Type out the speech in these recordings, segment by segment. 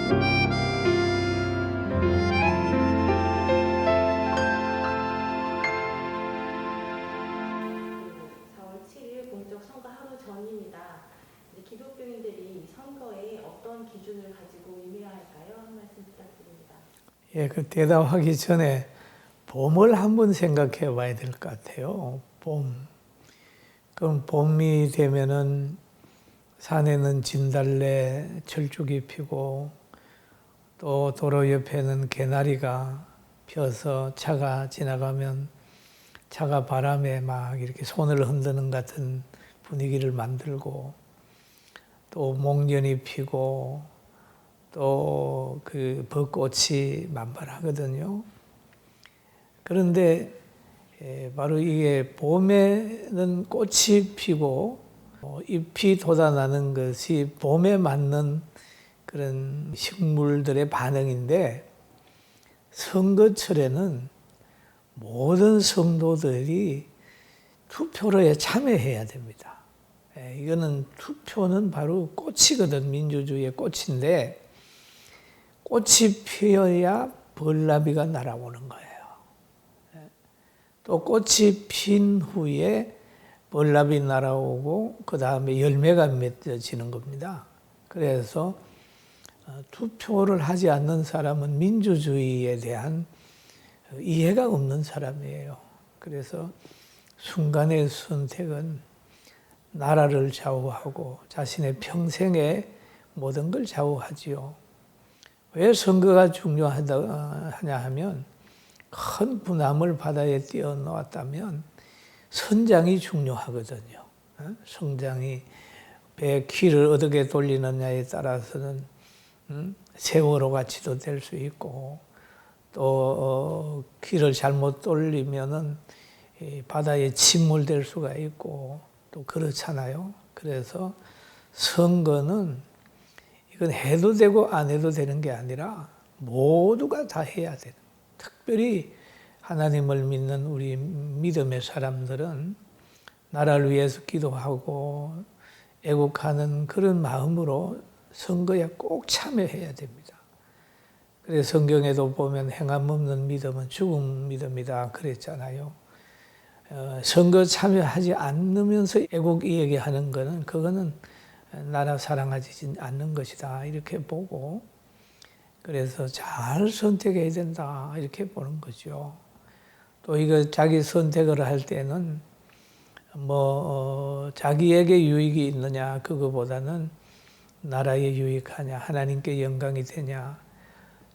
4월 7일 공적 선거 하루 전입니다. 기독교인들이 이 선거에 어떤 기준을 가지고 임해야 할까요? 한 말씀 부탁드립니다. 예, 그 대답하기 전에 봄을 한번 생각해 봐야 될 것 같아요. 봄. 그럼 봄이 되면은 산에는 진달래, 철쭉이 피고 또 도로 옆에는 개나리가 펴서 차가 지나가면 차가 바람에 막 이렇게 손을 흔드는 같은 분위기를 만들고 또 목련이 피고 또 그 벚꽃이 만발하거든요. 그런데 바로 이게 봄에는 꽃이 피고 잎이 돋아나는 것이 봄에 맞는 그런 식물들의 반응인데, 선거철에는 모든 성도들이 투표에 참여해야 됩니다. 이거는 투표는 바로 꽃이거든. 민주주의의 꽃인데 꽃이 피어야 벌나비가 날아오는 거예요. 또 꽃이 핀 후에 벌나비 날아오고 그 다음에 열매가 맺어지는 겁니다. 그래서 투표를 하지 않는 사람은 민주주의에 대한 이해가 없는 사람이에요. 그래서 순간의 선택은 나라를 좌우하고 자신의 평생의 모든 걸 좌우하지요. 왜 선거가 중요하냐 하면, 큰 군함을 바다에 띄워놓았다면 선장이 중요하거든요. 선장이 배의 키를 어떻게 돌리느냐에 따라서는 세월호 같이도 될 수 있고, 또 키를 잘못 돌리면은 바다에 침몰될 수가 있고 또 그렇잖아요. 그래서 선거는 이건 해도 되고 안 해도 되는 게 아니라 모두가 다 해야 되는, 특별히 하나님을 믿는 우리 믿음의 사람들은 나라를 위해서 기도하고 애국하는 그런 마음으로 선거에 꼭 참여해야 됩니다. 그래서 성경에도 보면 행함 없는 믿음은 죽은 믿음이다 그랬잖아요. 선거 참여하지 않으면서 애국 이야기하는 거는, 그거는 나라 사랑하지 않는 것이다 이렇게 보고, 그래서 잘 선택해야 된다 이렇게 보는 거죠. 또 이거 자기 선택을 할 때는 자기에게 유익이 있느냐 그거보다는 나라에 유익하냐, 하나님께 영광이 되냐,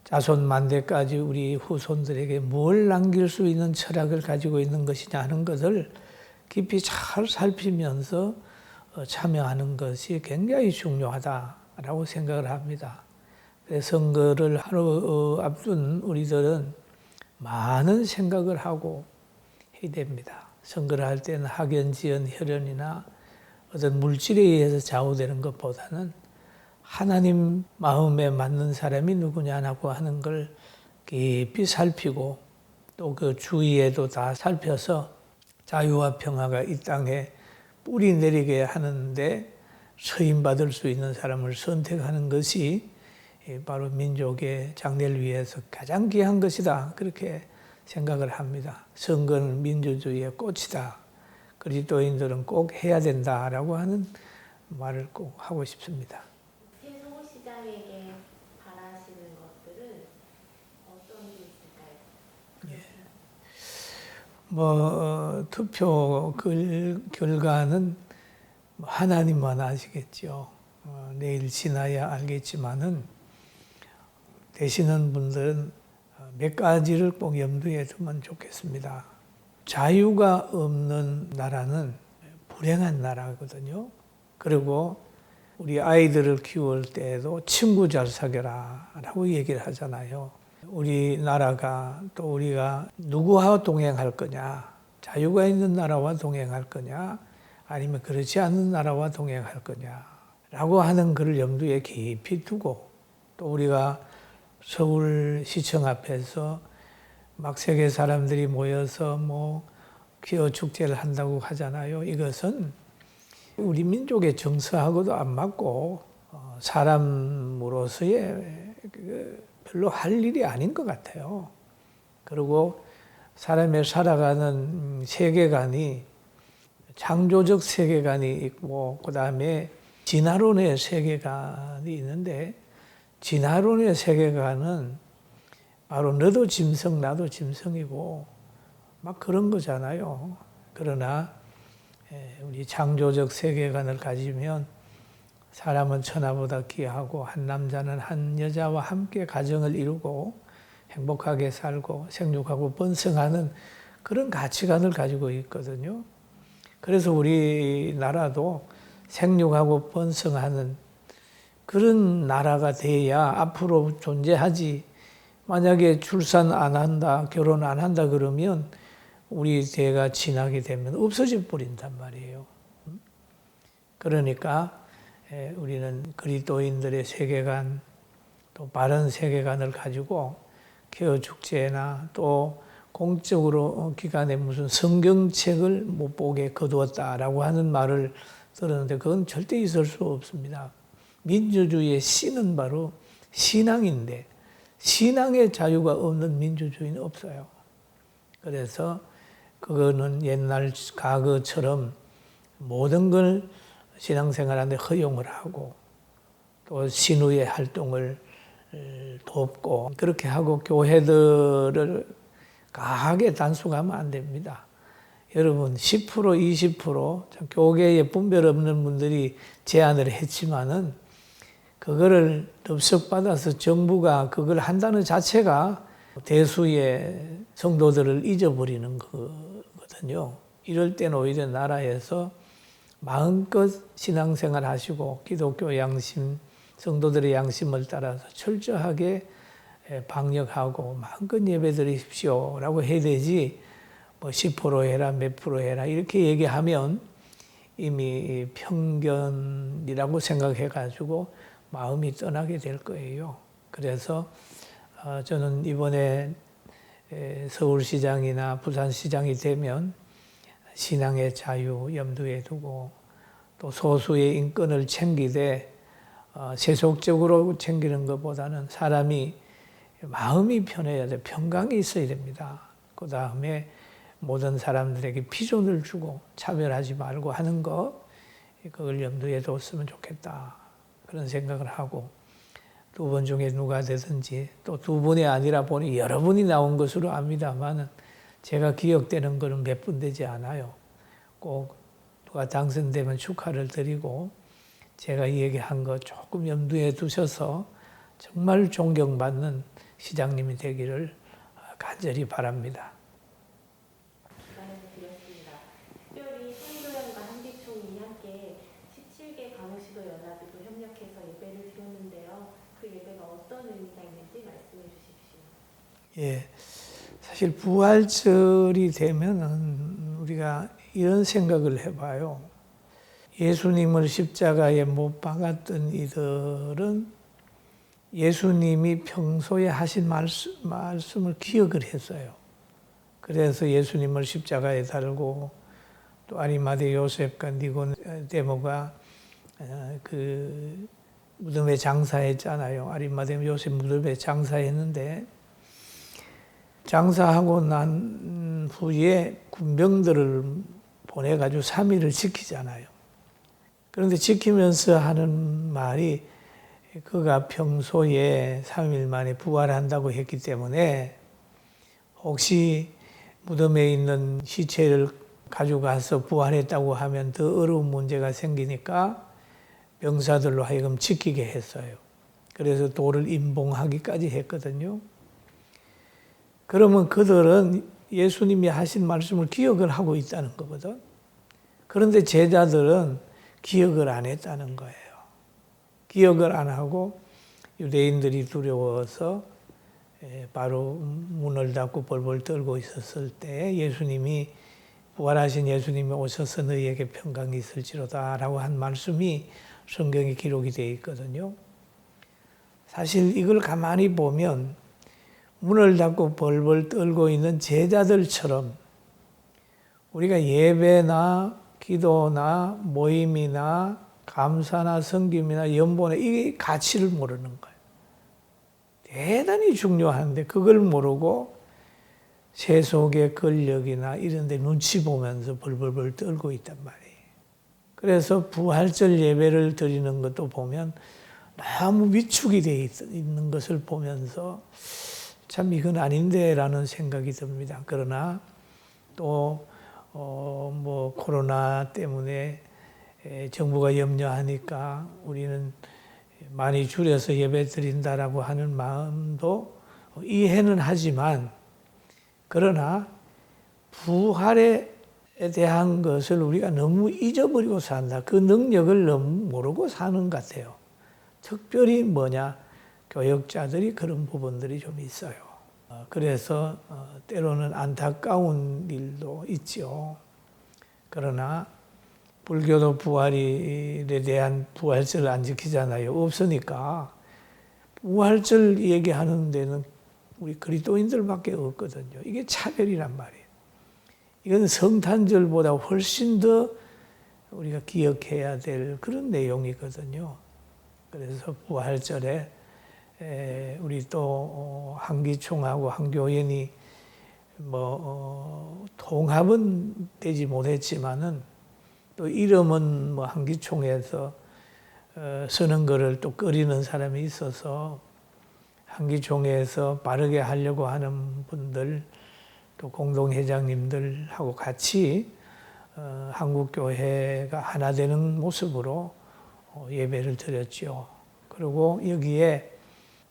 자손 만대까지 우리 후손들에게 뭘 남길 수 있는 철학을 가지고 있는 것이냐 하는 것을 깊이 잘 살피면서 참여하는 것이 굉장히 중요하다라고 생각을 합니다. 그래서 선거를 하루 앞둔 우리들은 많은 생각을 하고 해야 됩니다. 선거를 할 때는 학연, 지연, 혈연이나 어떤 물질에 의해서 좌우되는 것보다는 하나님 마음에 맞는 사람이 누구냐고 하는 걸 깊이 살피고, 또 그 주위에도 다 살펴서 자유와 평화가 이 땅에 뿌리 내리게 하는데 서임받을 수 있는 사람을 선택하는 것이 바로 민족의 장래를 위해서 가장 귀한 것이다 그렇게 생각을 합니다. 선거는 민주주의의 꽃이다. 그리스도인들은 꼭 해야 된다라고 하는 말을 꼭 하고 싶습니다. 최성호 시장에게 바라시는 것들은 어떤 게 있을까요? 투표 결과는 하나님만 아시겠죠. 내일 지나야 알겠지만은, 되시는 분들은 몇 가지를 꼭 염두에 두면 좋겠습니다. 자유가 없는 나라는 불행한 나라거든요. 그리고 우리 아이들을 키울 때에도 친구 잘 사귀라 라고 얘기를 하잖아요. 우리나라가 또 우리가 누구와 동행할 거냐, 자유가 있는 나라와 동행할 거냐, 아니면 그렇지 않은 나라와 동행할 거냐 라고 하는 것을 염두에 깊이 두고, 또 우리가 서울시청 앞에서 막 세계 사람들이 모여서 기호 축제를 한다고 하잖아요. 이것은 우리 민족의 정서하고도 안 맞고 사람으로서의 별로 할 일이 아닌 것 같아요. 그리고 사람의 살아가는 세계관이 창조적 세계관이 있고 그 다음에 진화론의 세계관이 있는데 진화론의 세계관은 바로 너도 짐승 나도 짐승이고 막 그런 거잖아요. 그러나 우리 창조적 세계관을 가지면 사람은 천하보다 귀하고 한 남자는 한 여자와 함께 가정을 이루고 행복하게 살고 생육하고 번성하는 그런 가치관을 가지고 있거든요. 그래서 우리나라도 생육하고 번성하는 그런 나라가 돼야 앞으로 존재하지. 만약에 출산 안 한다, 결혼 안 한다 그러면 우리 대가 지나게 되면 없어져 버린단 말이에요. 그러니까 우리는 그리스도인들의 세계관, 또 바른 세계관을 가지고 개어 축제나 또 공적으로 기간에 무슨 성경책을 못 보게 거두었다라고 하는 말을 들었는데 그건 절대 있을 수 없습니다. 민주주의의 씨는 바로 신앙인데 신앙의 자유가 없는 민주주의는 없어요. 그래서 그거는 옛날 과거처럼 모든 걸 신앙생활하는데 허용을 하고 또 신우의 활동을 돕고 그렇게 하고 교회들을 강하게 단속하면 안 됩니다. 여러분 10% 20% 교계에 분별 없는 분들이 제안을 했지만은 그거를 덥석받아서 정부가 그걸 한다는 자체가 대수의 성도들을 잊어버리는 거거든요. 이럴 때는 오히려 나라에서 마음껏 신앙생활 하시고 기독교 양심, 성도들의 양심을 따라서 철저하게 방역하고 마음껏 예배 드리십시오라고 해야 되지 뭐 10% 해라 몇 프로 해라 이렇게 얘기하면 이미 편견이라고 생각해가지고 마음이 떠나게 될 거예요. 그래서 저는 이번에 서울시장이나 부산시장이 되면 신앙의 자유 염두에 두고 또 소수의 인권을 챙기되 세속적으로 챙기는 것보다는 사람이 마음이 편해야 돼. 평강이 있어야 됩니다. 그 다음에 모든 사람들에게 비전을 주고 차별하지 말고 하는 거 그걸 염두에 뒀으면 좋겠다. 그런 생각을 하고 두 번 중에 누가 되든지 또 두 분이 아니라 보니 여러 분이 나온 것으로 압니다만은 제가 기억되는 거는 몇 분 되지 않아요. 꼭 누가 당선되면 축하를 드리고 제가 얘기한 거 조금 염두에 두셔서 정말 존경받는 시장님이 되기를 간절히 바랍니다. 기간을 드렸습니다. 특별히 성도연과 한기총이 함께 17개 강호시도 연합이 또 협력해서 예배를 드렸는데요. 그 예배가 어떤 의미가 있는지 말씀해 주십시오. 예, 사실 부활절이 되면은 우리가 이런 생각을 해봐요. 예수님을 십자가에 못 박았던 이들은 예수님이 평소에 하신 말씀을 기억을 했어요. 그래서 예수님을 십자가에 달고 또 아리마대 요셉과 니고데모가 그 무덤에 장사했잖아요. 아리마대 요셉 무덤에 장사했는데 장사하고 난 후에 군병들을 보내가지고 3일을 지키잖아요. 그런데 지키면서 하는 말이 그가 평소에 3일 만에 부활한다고 했기 때문에 혹시 무덤에 있는 시체를 가져가서 부활했다고 하면 더 어려운 문제가 생기니까 병사들로 하여금 지키게 했어요. 그래서 돌을 임봉하기까지 했거든요. 그러면 그들은 예수님이 하신 말씀을 기억을 하고 있다는 거거든. 그런데 제자들은 기억을 안 했다는 거예요. 기억을 안 하고 유대인들이 두려워서 바로 문을 닫고 벌벌 떨고 있었을 때 예수님이 부활하신 예수님이 오셔서 너희에게 평강이 있을지로다 라고 한 말씀이 성경에 기록이 되어 있거든요. 사실 이걸 가만히 보면 문을 닫고 벌벌 떨고 있는 제자들처럼 우리가 예배나 기도나 모임이나 감사나 섬김이나 연보나 이 가치를 모르는 거예요. 대단히 중요한데 그걸 모르고 세속의 권력이나 이런 데 눈치 보면서 벌벌벌 떨고 있단 말이에요. 그래서 부활절 예배를 드리는 것도 보면 너무 위축이 되어 있는 것을 보면서 참 이건 아닌데라는 생각이 듭니다. 그러나 또 뭐 코로나 때문에 정부가 염려하니까 우리는 많이 줄여서 예배 드린다라고 하는 마음도 이해는 하지만 그러나 부활에 대한 것을 우리가 너무 잊어버리고 산다. 그 능력을 너무 모르고 사는 것 같아요. 특별히 뭐냐? 교역자들이 그런 부분들이 좀 있어요. 그래서 때로는 안타까운 일도 있죠. 그러나 불교도 부활에 대한 부활절을 안 지키잖아요. 없으니까 부활절 얘기하는 데는 우리 그리스도인들밖에 없거든요. 이게 차별이란 말이에요. 이건 성탄절보다 훨씬 더 우리가 기억해야 될 그런 내용이거든요. 그래서 부활절에 우리 또 한기총하고 한교연이 뭐 통합은 되지 못했지만은 또 이름은 뭐 한기총에서 쓰는 거를 또 꺼리는 사람이 있어서 한기총에서 바르게 하려고 하는 분들 또 공동회장님들하고 같이 한국교회가 하나 되는 모습으로 예배를 드렸죠. 그리고 여기에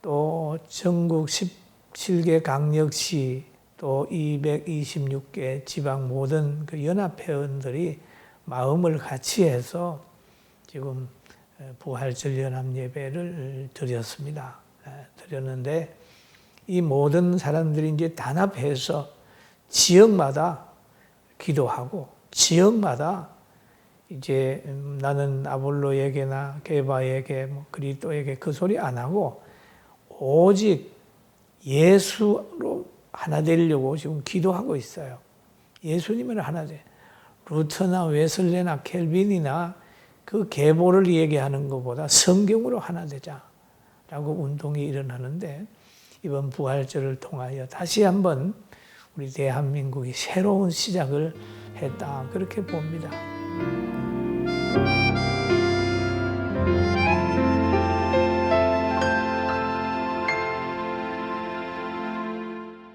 또 전국 17개 강력시 또 226개 지방 모든 그 연합회원들이 마음을 같이 해서 지금 부활절 연합 예배를 드렸습니다. 드렸는데 이 모든 사람들이 이제 단합해서 지역마다 기도하고 지역마다 이제 나는 아볼로에게나 게바에게 뭐 그리스도에게 그 소리 안 하고 오직 예수로 하나 되려고 지금 기도하고 있어요. 예수님을 하나 돼. 루터나 웨슬레나 켈빈이나 그 계보를 얘기하는 것보다 성경으로 하나 되자라고 운동이 일어나는데 이번 부활절을 통하여 다시 한번 우리 대한민국이 새로운 시작을 했다 그렇게 봅니다.